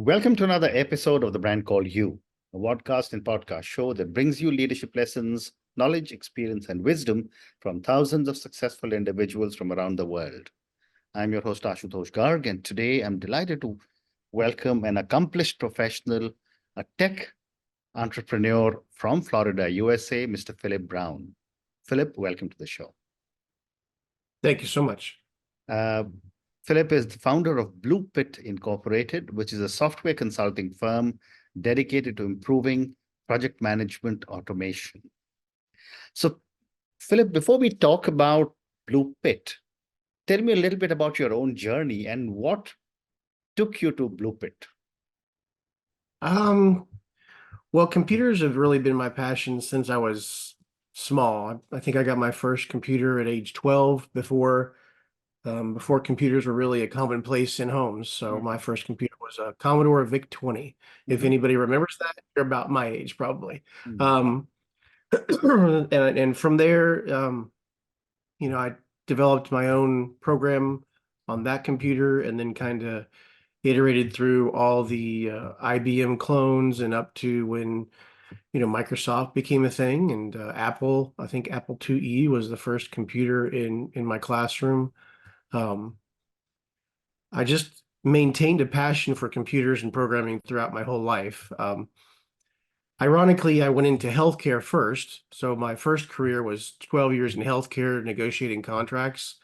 Welcome to another episode of The Brand Called You, a podcast and podcast show that brings you leadership lessons, knowledge, experience, and wisdom from thousands of successful individuals from around the world. I'm your host, Ashutosh Garg, and today I'm delighted to welcome an accomplished professional, a tech entrepreneur from Florida, USA, Mr. Phillip Brown. Phillip, welcome to the show. Thank you so much. Uh, Phillip is the founder of Pitt Incorporated, which is a software consulting firm dedicated to improving project management automation. So, Phillip, before we talk about Pitt, tell me a little bit about your own journey and what took you to Pitt. Well, computers have really been my passion since I was small. I think I got my first computer at age 12 before computers were really a commonplace in homes. So my first computer was a Commodore VIC-20. If anybody remembers that, you're about my age probably. And from there, I developed my own program on that computer and then kind of iterated through all the IBM clones and up to when Microsoft became a thing, and Apple. I think Apple IIe was the first computer in my classroom. I just maintained a passion for computers and programming throughout my whole life. Ironically, I went into healthcare first. So my first career was 12 years in healthcare, negotiating contracts.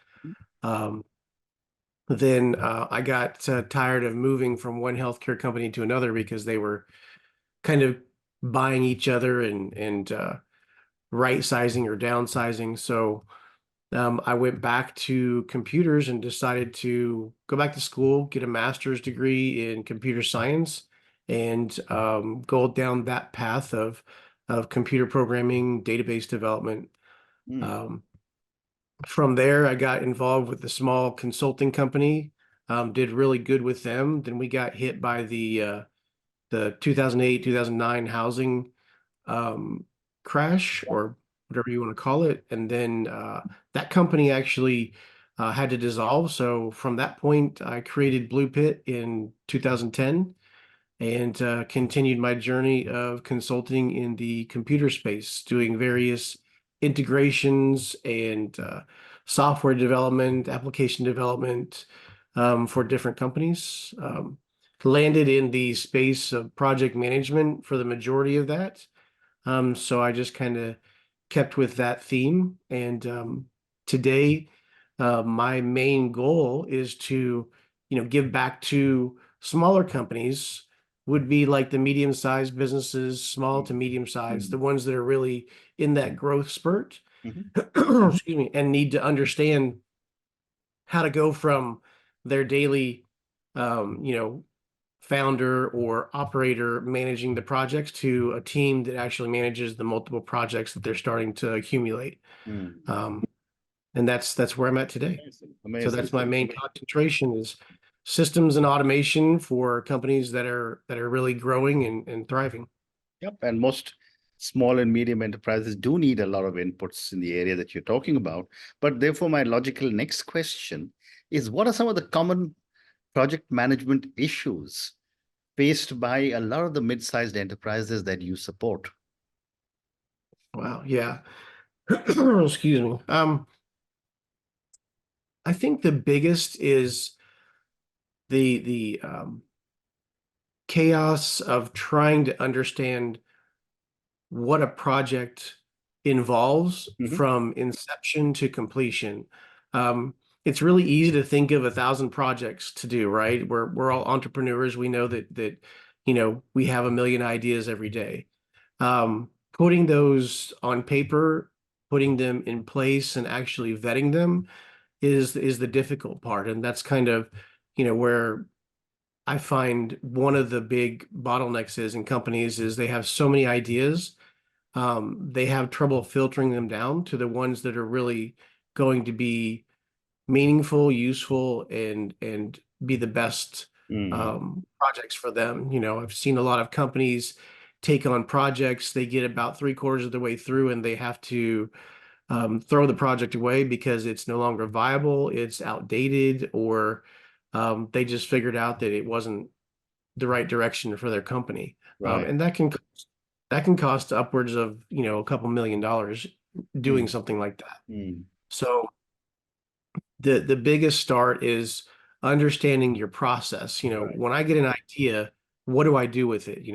Then I got tired of moving from one healthcare company to another because they were kind of buying each other and right sizing or downsizing. So I went back to computers and decided to go back to school, get a master's degree in computer science, and go down that path of computer programming, database development. From there, I got involved with a small consulting company, did really good with them. Then we got hit by the 2008, 2009 housing crash, or whatever you want to call it. And then that company actually had to dissolve. So from that point, I created Pitt in 2010 and continued my journey of consulting in the computer space, doing various integrations and software development, application development for different companies. Landed in the space of project management for the majority of that. So I just kind of kept with that theme. And today, my main goal is to, give back to smaller companies, would be like the medium-sized businesses, small to medium-sized, the ones that are really in that growth spurt, excuse me, and need to understand how to go from their daily, founder or operator managing the projects to a team that actually manages the multiple projects that they're starting to accumulate. And that's where I'm at today. Amazing. So that's my main concentration is systems and automation for companies that are really growing and thriving. Yep. And most small and medium enterprises do need a lot of inputs in the area that you're talking about. But therefore, my logical next question is, what are some of the common project management issues faced by a lot of the mid-sized enterprises that you support? Wow. Yeah. Excuse me. I think the biggest is the chaos of trying to understand what a project involves from inception to completion. It's really easy to think of 1,000 projects to do, right? We're all entrepreneurs. We know that we have a million ideas every day. Putting those on paper, putting them in place, and actually vetting them is the difficult part, and that's kind of where I find one of the big bottlenecks is in companies is they have so many ideas. They have trouble filtering them down to the ones that are really going to be meaningful, useful, and be the best projects for them. I've seen a lot of companies take on projects. They get about 3/4 of the way through and they have to throw the project away because it's no longer viable, it's outdated, or they just figured out that it wasn't the right direction for their company. Right. And that can cost upwards of, a couple $1 million doing Mm, something like that. mm, So the biggest start is understanding your process. right. When I get an idea, what do I do with it?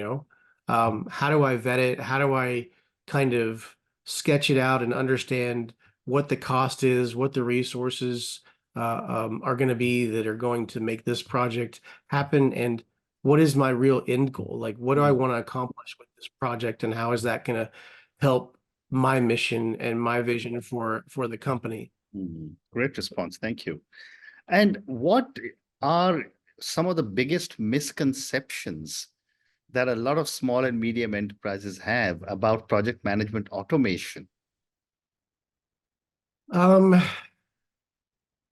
How do I vet it? How do I kind of sketch it out and understand what the cost is, what the resources are going to be that are going to make this project happen, and what is my real end goal? Like, what do I Mm, want to accomplish with this project, and how is that going to help my mission and my vision for the company? Great response. Thank you. And what are some of the biggest misconceptions that a lot of small and medium enterprises have about project management automation? Um,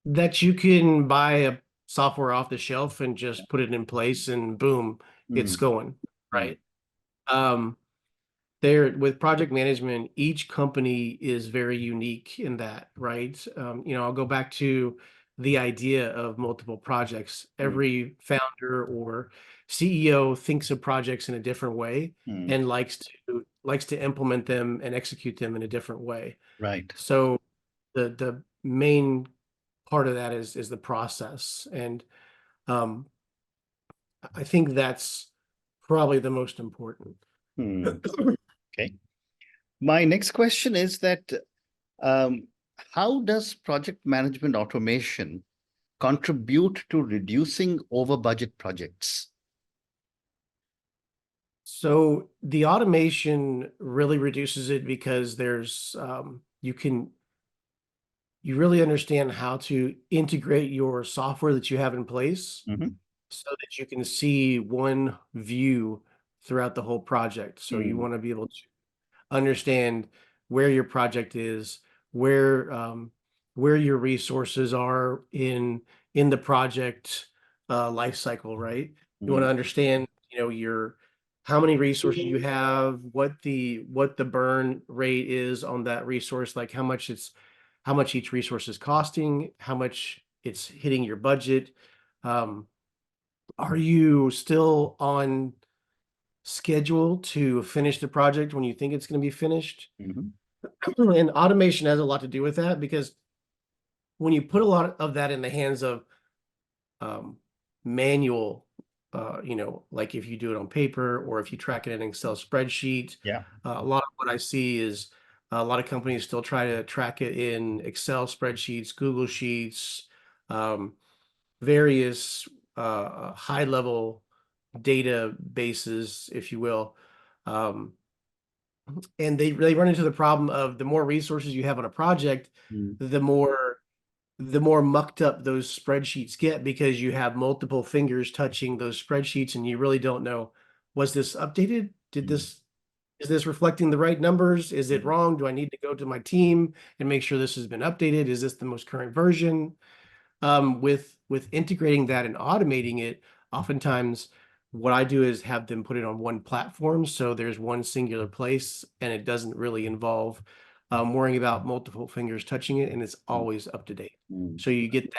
that you can buy a software off the shelf and just put it in place and boom, it's Mm, going, mm, right? Um, there with project management, each company is very unique in that, right? I'll go back to the idea of multiple projects. mm, Every founder or CEO thinks of projects in a different way mm. and likes to implement them and execute them in a different way. Right. So the main part of that is the process. And um, I think that's probably the most important. Hmm. Okay. My next question is that um, how does project management automation contribute to reducing over budget projects? So the automation really reduces it because you really understand how to integrate your software that you have in place Mhm. so that you can see one view throughout the whole project. So you Mm, want to be able to understand where your project is, where where your resources are in the project life cycle, right? You want to mm, understand, your how many resources you have, what the burn rate is on that resource, like how much each resource is costing, how much it's hitting your budget. Um, are you still on schedule to finish the project when you think it's going to be finished? mhm, And automation has a lot to do with that because when you put a lot of that in the hands of um, manual, like if you do it on paper or if you track it in an Excel spreadsheet, yeah. a lot of what I see is a lot of companies still try to track it in Excel spreadsheets, Google Sheets, um, various high level databases, if you will. Um, and they run into the problem of the more resources you have on a project, Mm, the more mucked up those spreadsheets get because you have multiple fingers touching those spreadsheets and you really don't know, was this updated? mm, Is this reflecting the right numbers? Is it mm, wrong? Do I need to go to my team and make sure this has been updated? Is this the most current version? With integrating that and automating it, oftentimes what I do is have them put it on one platform, so there's one singular place, and it doesn't really involve worrying about multiple fingers touching it, and it's mm, always up to date. mm. So you get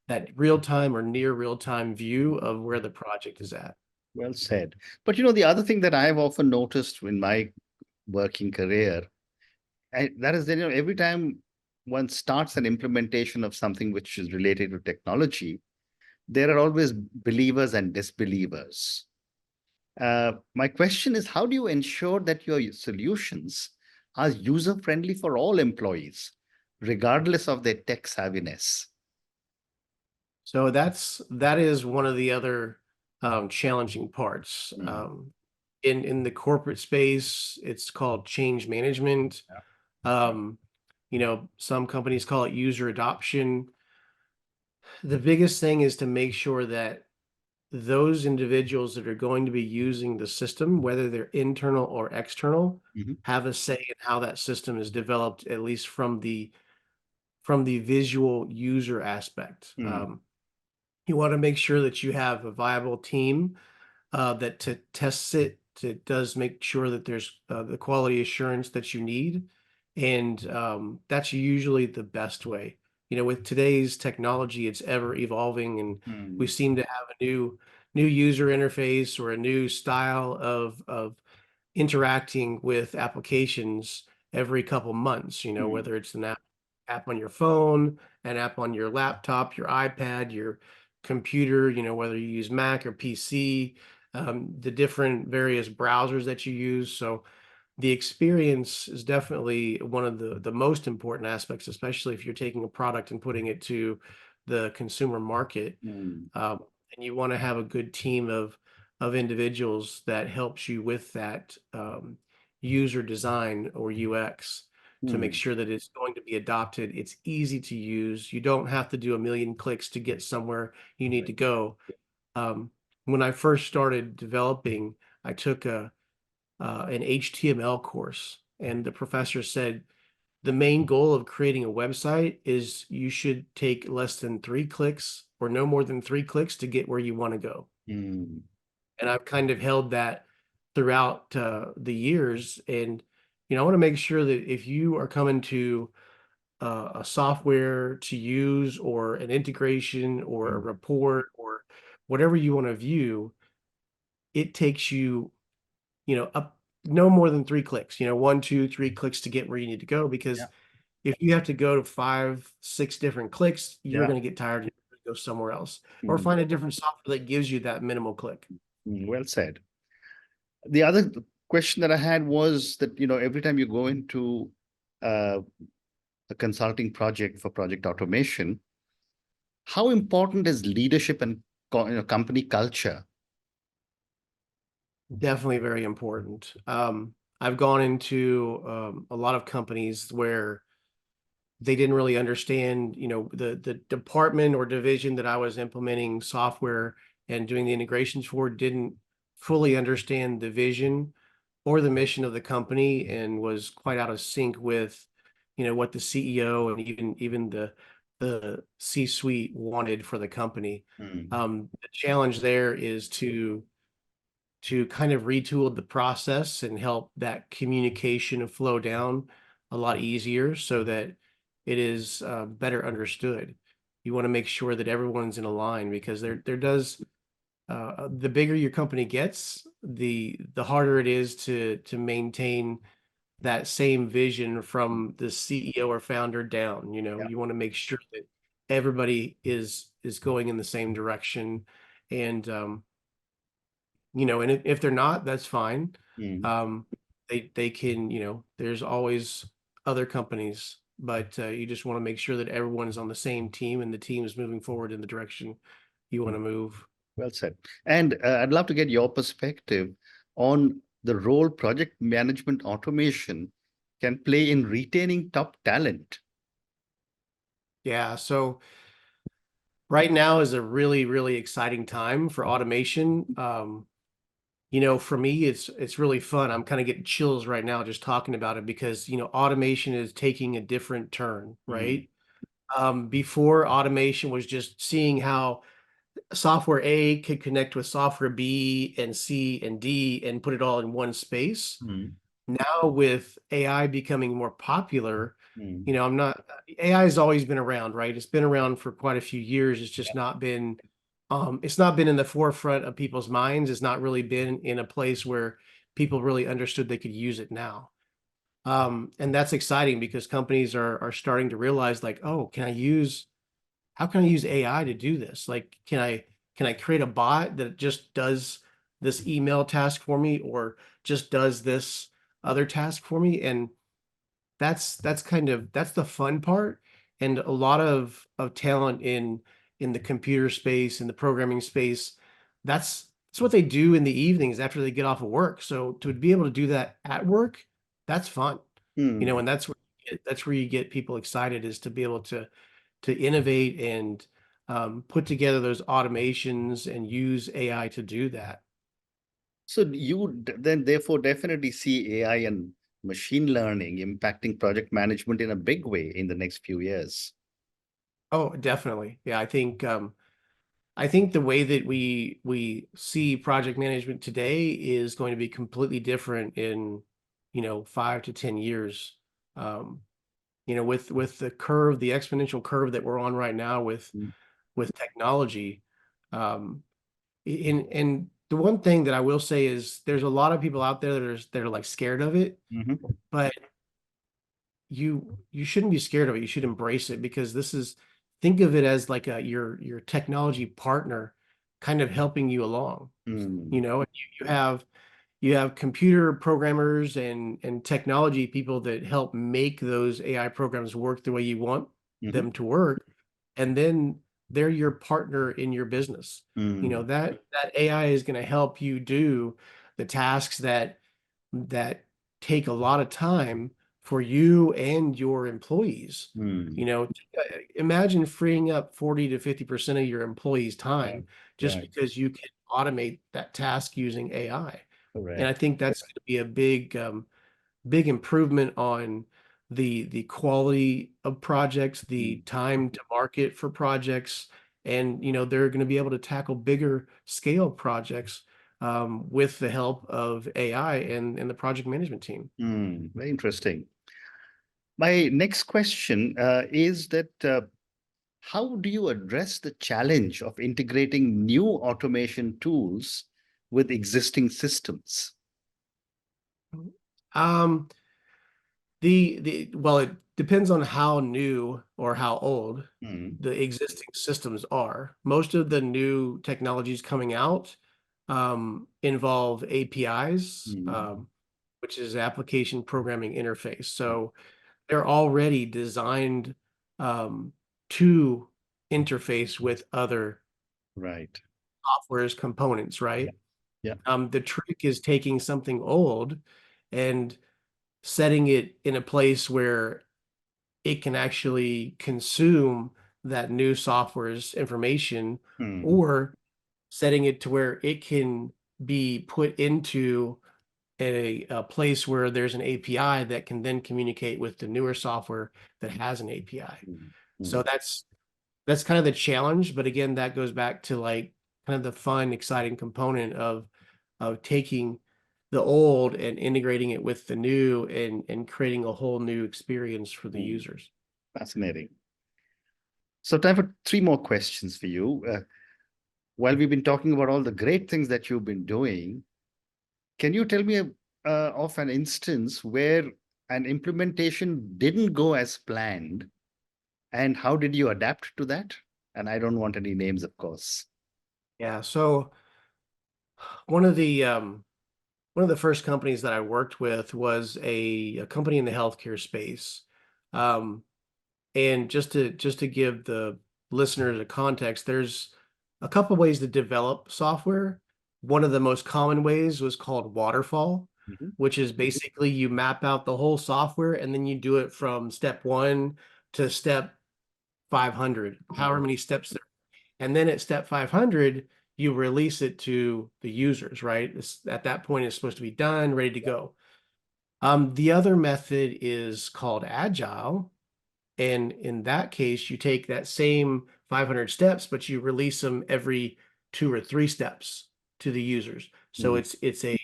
that real time or near real time view of where the project is at. Well said. But the other thing that I've often noticed in my working career, that is that every time one starts an implementation of something which is related to technology, there are always believers and disbelievers. My question is, how do you ensure that your solutions are user friendly for all employees, regardless of their tech savviness? So that is one of the other challenging parts. Mm, In the corporate space, it's called change management. yeah. Um, some companies call it user adoption. The biggest thing is to make sure that those individuals that are going to be using the system, whether they're internal or external, Mhm, have a say in how that system is developed, at least from the visual user aspect. mm, You want to make sure that you have a viable team that to tests it, it does make sure that there's the quality assurance that you need. And that's usually the best way. With today's technology, it's ever evolving, and we mm, seem to have a new user interface or a new style of interacting with applications every couple months, Mm. whether it's an app on your phone, an app on your laptop, your iPad, your computer, whether you use Mac or PC, the different various browsers that you use. So the experience is definitely one of the most important aspects, especially if you're taking a product and putting it to the consumer market. Mm. Um, and you want to have a good team of individuals that helps you with that user design or UX to make Mm. sure that it's going to be adopted. It's easy to use. You don't have to do a million clicks to get somewhere you need to Right. go. Um, when I first started developing, I took an HTML course, and the professor said the main goal of creating a website is you should take less than 3 clicks or no more than 3 clicks to get where you want to go. Mm. And I've kind of held that throughout the years. And, I want to make sure that if you are coming to a software to use or an integration or a Mm. report or whatever you want to view, it takes you up no more than 3 clicks, 1, 2, 3 clicks to get where you need to go. Yeah. Because if you have to go to 5, 6 different clicks, you're Yeah. going to get tired and go somewhere else or Mm. find a different software that gives you that minimal click. Mm. Well said. The other question that I had was that, every time you go into uh, a consulting project for project automation, how important is leadership and company culture? Definitely very important. I've gone into a lot of companies where they didn't really understand, the department or division that I was implementing software and doing the integrations for didn't fully understand the vision or the mission of the company and was quite out of sync with, what the CEO and even the C-suite wanted for the company. Mm. The challenge there is to kind of retool the process and help that communication flow down a lot easier so that it is better understood. You want to make sure that everyone's in a line because there does the bigger your company gets, the harder it is to maintain that same vision from the CEO or founder down. Yeah. You want to make sure that everybody is going in the same direction and and if they're not, that's fine. Mm. Um, they can, there's always other companies, but you just want to make sure that everyone is on the same team and the team is moving forward in the direction you want to move. Well said. And I'd love to get your perspective on the role project management automation can play in retaining top talent. Yeah, so right now is a really, really exciting time for automation. For me, it's really fun. I'm kind of getting chills right now just talking about it because, automation is taking a different turn, Mm. right? Before automation was just seeing how software A could connect with software B and C and D and put it all in one space. Mm. Now with AI becoming more popular, Mm. I'm not AI has always been around, right? It's been around for quite a few years. It's not been in the forefront of people's minds. It's not really been in a place where people really understood they could use it now. And that's exciting because companies are starting to realize like, oh, how can I use AI to do this? Like, can I create a bot that just does this email task for me or just does this other task for me? And that's the fun part. And a lot of talent in the computer space, in the programming space, that's what they do in the evenings after they get off of work. So to be able to do that at work, that's fun. Mm. And that's where you get people excited is to be able to innovate and put together those automations and use AI to do that. So you then therefore definitely see AI and machine learning impacting project management in a big way in the next few years. Oh, definitely. Yeah, I think the way that we see project management today is going to be completely different in 5 to 10 years. Um, with the exponential curve that we're on right now with Mm. with technology. Um, And the one thing that I will say is there's a lot of people out there that are like scared of it, Mm-hmm. but you shouldn't be scared of it. You should embrace it because think of it as like your technology partner kind of helping you along. Mm-hmm. You know, and you have computer programmers and technology people that help make those AI programs work the way you want Mm-hmm. them to work, and then they're your partner in your business. You know, Mm-hmm. that AI is going to help you do the tasks that take a lot of time for you and your employees. Mm-hmm. You know, imagine freeing up 40 to 50% of your employees' Right. time just Right. because you can automate that task using AI. And I Correct. think that's going to be a big improvement on the quality of projects, the Mm. time to market for projects, and they're going to be able to tackle bigger scale projects with the help of AI and the project management team. Very interesting. My next question is that how do you address the challenge of integrating new automation tools with existing systems? Um, well, it depends on how new or how old Mm, the existing systems are. Most of the new technologies coming out involve APIs, mm, which is application programming interface. So they're already designed um, to interface with other right. software's components, Yeah. right? Yeah. The trick is taking something old and setting it in a place where it can actually consume that new software's information, Mm, or setting it to where it can be put into a place where there's an API that can then communicate with the newer software that has an API. mm, So mm, that's kind of the challenge, but again, that goes back to like kind of the fun, exciting component of taking the old and integrating it with the new and creating a whole new experience for the mm. users. Fascinating. So, time for three more questions for you. While we've been talking about all the great things that you've been doing, can you tell me of an instance where an implementation didn't go as planned, and how did you adapt to that? And I don't want any names, of course. Yeah, so one of the um, one of the first companies that I worked with was a company in the healthcare space. Um, and just to give the listeners a context, there's a couple ways to develop software. One of the most common ways was called waterfall, Mhm. which is basically you map out the whole software and then you do it from step one to step 500, however many steps there. And then at step 500, you release it to the users, right? At that point, it's supposed to be done, ready to go. The other method is called agile. And in that case, you take that same 500 steps, but you release them every 2 or 3 steps to the users. So Mm, it's a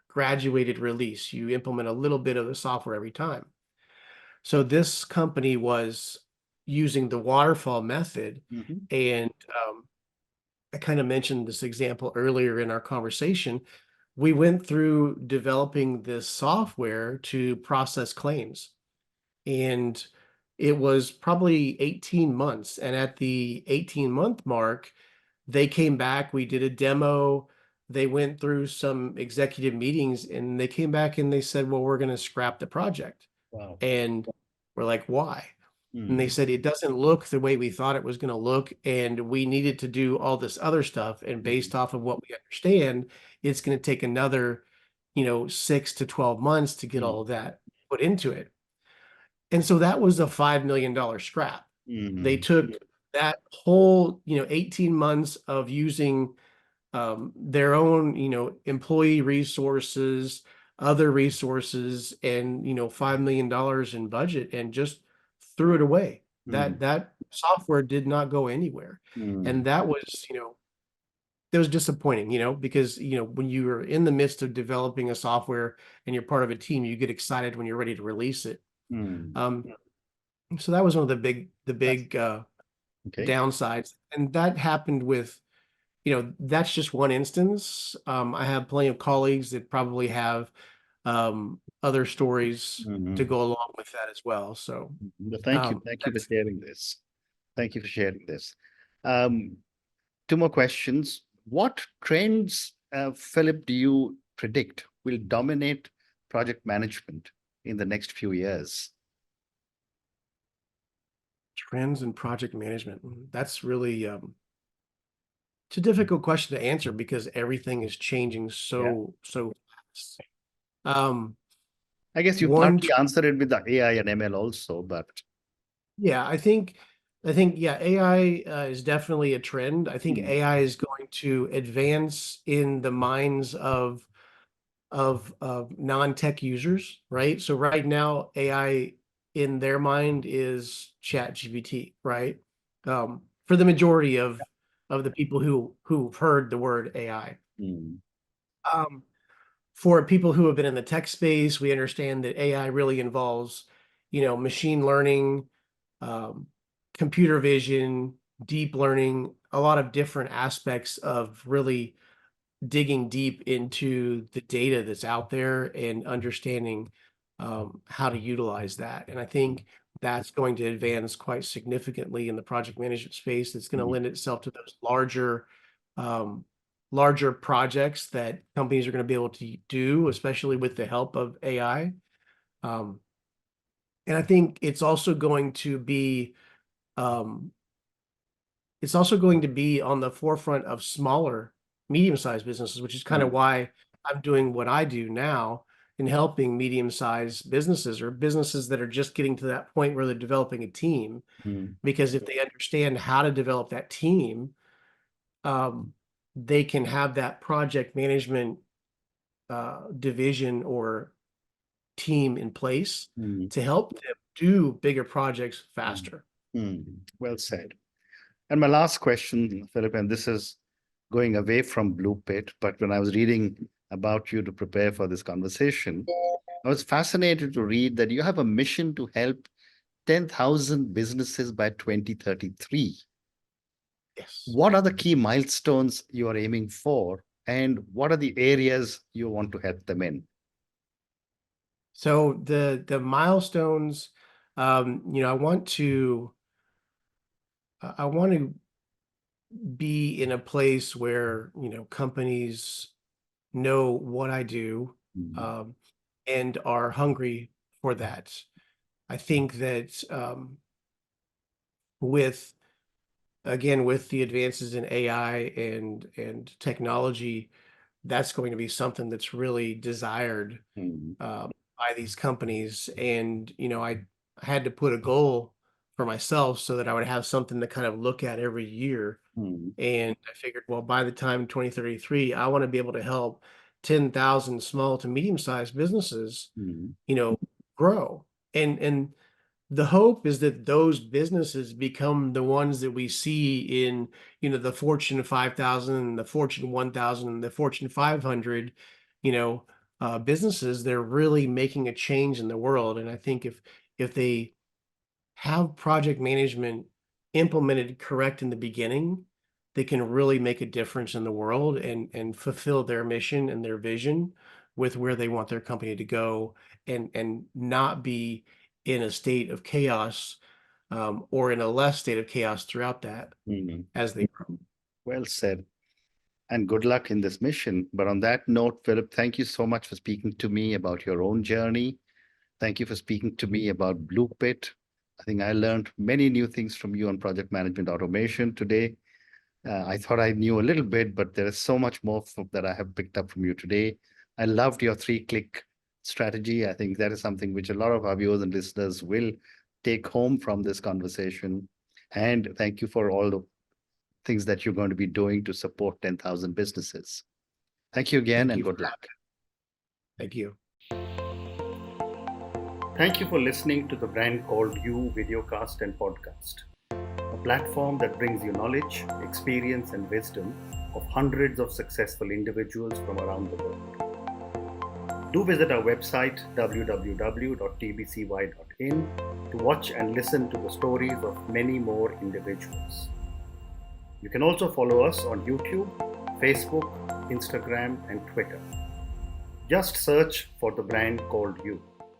graduated release. You implement a little bit of the software every time. So this company was using the waterfall method, mhm, and I kind of mentioned this example earlier in our conversation. We went through developing this software to process claims, and it was probably 18 months. And at the 18-month mark, they came back, we did a demo, they went through some executive meetings, and they came back and they said, well, we're going to scrap the project. wow. And we're like, why? And they Mm, said it doesn't look the way we thought it was going to look, and we needed to do all this other stuff. And mm, based off of what we understand, it's going to take another, 6 to 12 months to get mm, all of that put into it. And so that was a $5 million scrap. They mm, took that whole, 18 months of using their own, employee resources, other resources, and $5 million in budget, and just threw it away. mm, That software did not go anywhere, and mm, that was disappointing. Because when you are in the midst of developing a software and you're part of a team, you get excited when you're ready to release it. mm. Um, so that was one of the That's big okay. downsides, and that happened with that's just one instance. I have plenty of colleagues that probably have other stories to go along with that as well. So Thank you. Thank you for sharing this. Thank you for sharing this. Two more questions. What trends, Philip, do you predict will dominate project management in the next few years? trends in project management. That's really it's a difficult question to answer because everything is changing so fast. I guess you One, partly answered it with the AI and ML also, but yeah, I think yeah, AI is definitely a trend. I think AI is going to advance in the minds of non-tech users, right? So right now, AI in their mind is ChatGPT, right? For the majority of the people who've heard the word AI. Um, for people who have been in the tech space, we understand that AI really involves, machine learning, um, computer vision, deep learning, a lot of different aspects of really digging deep into the data that's out there and understanding how to utilize that. And I think that's going to advance quite significantly in the project management space. That's going to lend itself to those um, larger projects that companies are going to be able to do, especially with the help of AI. Um, and I think um, it's also going to be on the forefront of smaller, medium-sized businesses, which is kind of why I'm doing what I do now in helping medium-sized businesses or businesses that are just getting to that point where they're developing a team. Because if they understand how to develop that team, they can have that project management division or team in place to help them do bigger projects faster. Well said. And my last question, Philip, and this is going away from Blue Pitt, but when I was reading about you to prepare for this conversation, I was fascinated to read that you have a mission to help 10,000 businesses by 2033. Yes. What are the key milestones you are aiming for, and what are the areas you want to help them in? So the milestones, I want to be in a place where, companies know what I do, and are hungry for that. I think that with with the advances in AI and technology, that's going to be something that's really desired by these companies. And I had to put a goal for myself so that I would have something to kind of look at every year. And I figured, well, by the time 2033, I want to be able to help 10,000 small to medium-sized businesses, grow. And the hope is that those businesses become the ones that we see in, the Fortune 5,000 and the Fortune 1,000 and the Fortune 500, businesses. They're really making a change in the world. And I think if they have project management implemented correct in the beginning, they can really make a difference in the world and fulfill their mission and their vision with where they want their company to go, and not be in a state of chaos, or in a less state of chaos throughout that as they grow. Well said. And good luck in this mission. But on that note, Philip, thank you so much for speaking to me about your own journey. Thank you for speaking to me about Blue Pit. I think I learned many new things from you on project management automation today. I thought I knew a little bit, but there is so much more that I have picked up from you today. I loved your 3-click strategy. I think that is something which a lot of our viewers and listeners will take home from this conversation. And thank you for all the things that you're going to be doing to support 10,000 businesses. Thank you again, and good luck. Thank you. Thank you for listening to the Brand Called You videocast and podcast, a platform that brings you knowledge, experience, and wisdom of hundreds of successful individuals from around the world. Do visit our website www.tbcy.in to watch and listen to the stories of many more individuals. You can also follow us on YouTube, Facebook, Instagram, and Twitter. Just search for the brand called You.